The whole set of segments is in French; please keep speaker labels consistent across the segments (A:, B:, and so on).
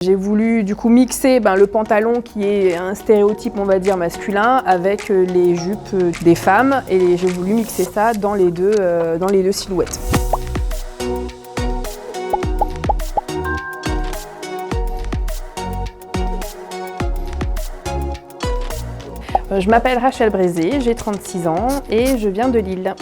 A: J'ai voulu du coup mixer le pantalon qui est un stéréotype on va dire masculin avec les jupes des femmes et j'ai voulu mixer ça dans les deux silhouettes. Je m'appelle Rachel Brézé, j'ai 36 ans et je viens de Lille.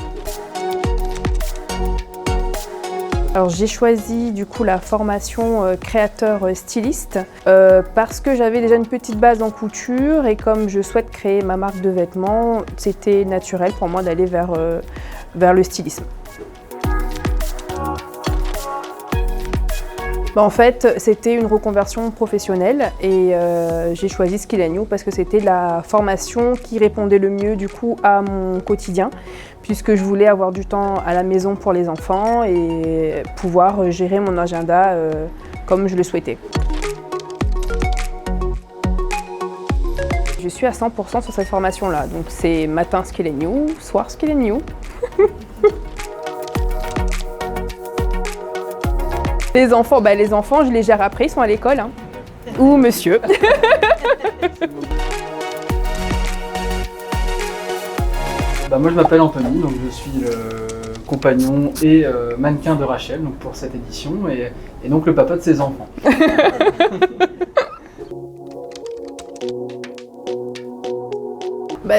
A: Alors j'ai choisi du coup la formation créateur styliste parce que j'avais déjà une petite base en couture et comme je souhaite créer ma marque de vêtements, c'était naturel pour moi d'aller vers le stylisme. En fait, c'était une reconversion professionnelle et j'ai choisi Skill & You parce que c'était la formation qui répondait le mieux du coup à mon quotidien puisque je voulais avoir du temps à la maison pour les enfants et pouvoir gérer mon agenda comme je le souhaitais. Je suis à 100% sur cette formation-là, donc c'est matin Skill & You, soir Skill & You. Les enfants, je les gère après, ils sont à l'école. Hein. Ou monsieur.
B: Moi je m'appelle Anthony, donc je suis le compagnon et mannequin de Rachel donc pour cette édition et donc le papa de ses enfants.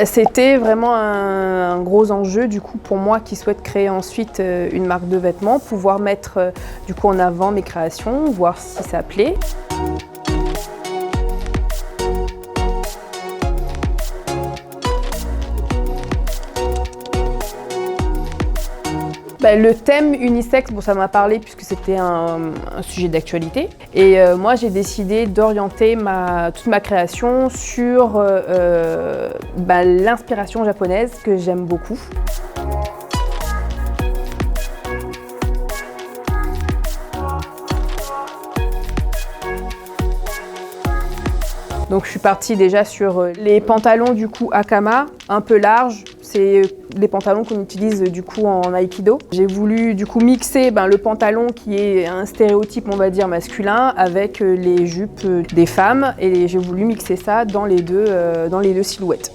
A: C'était vraiment un gros enjeu du coup pour moi qui souhaite créer ensuite une marque de vêtements, pouvoir mettre du coup en avant mes créations, voir si ça plaît. Le thème unisexe, ça m'a parlé puisque c'était un sujet d'actualité. Et moi, j'ai décidé d'orienter toute ma création sur l'inspiration japonaise que j'aime beaucoup. Donc je suis partie déjà sur les pantalons du coup Hakama, un peu larges. C'est les pantalons qu'on utilise du coup en aïkido. J'ai voulu du coup mixer le pantalon qui est un stéréotype on va dire masculin avec les jupes des femmes et j'ai voulu mixer ça dans les deux silhouettes.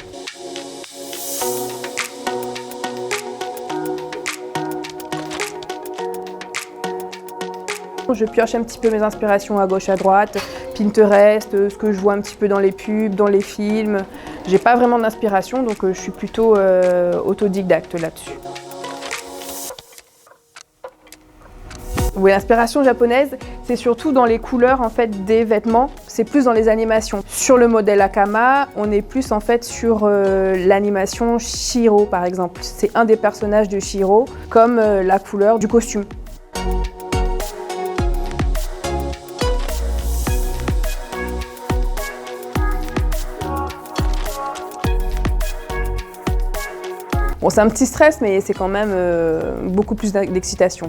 A: Je pioche un petit peu mes inspirations à gauche à droite, Pinterest, ce que je vois un petit peu dans les pubs, dans les films. J'ai pas vraiment d'inspiration donc je suis plutôt autodidacte là-dessus. Oui, l'inspiration japonaise, c'est surtout dans les couleurs en fait des vêtements, c'est plus dans les animations. Sur le modèle Hakama, on est plus en fait sur l'animation Shiro par exemple. C'est un des personnages de Shiro comme la couleur du costume. C'est un petit stress, mais c'est quand même beaucoup plus d'excitation.